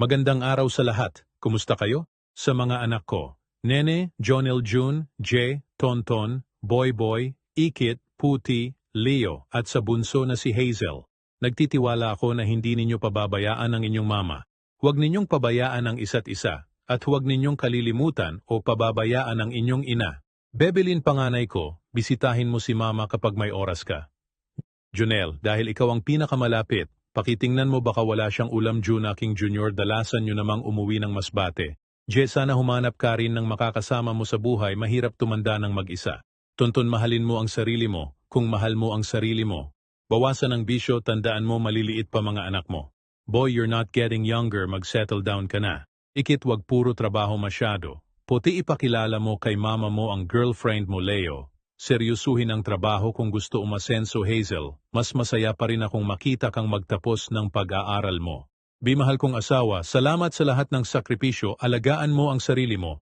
Magandang araw sa lahat. Kumusta kayo? Sa mga anak ko, Nene, Jonel June, Jay, Tonton, Boy Boy, Ikit, Puti, Leo, at sa bunso na si Hazel. Nagtitiwala ako na hindi ninyo pababayaan ang inyong mama. Huwag ninyong pabayaan ang isa't isa, at huwag ninyong kalilimutan o pababayaan ang inyong ina. Bebelin panganay ko, bisitahin mo si mama kapag may oras ka. Junel, dahil ikaw ang pinakamalapit, pakitingnan mo baka wala siyang ulam June aking junior, dalasan nyo namang umuwi ng masbate. Je, sana humanap ka rin ng makakasama mo sa buhay, mahirap tumanda ng mag-isa. Tonton, mahalin mo ang sarili mo, kung mahal mo ang sarili mo. Bawasan ang bisyo, tandaan mo maliliit pa mga anak mo. Boy, you're not getting younger, mag-settle down ka na. Ikit, wag puro trabaho masyado. Puti, ipakilala mo kay mama mo ang girlfriend mo Leo. Seryosuhin ang trabaho kung gusto umasenso Hazel, mas masaya pa rin akong makita kang magtapos ng pag-aaral mo. Bimahal kong asawa, salamat sa lahat ng sakripisyo, alagaan mo ang sarili mo,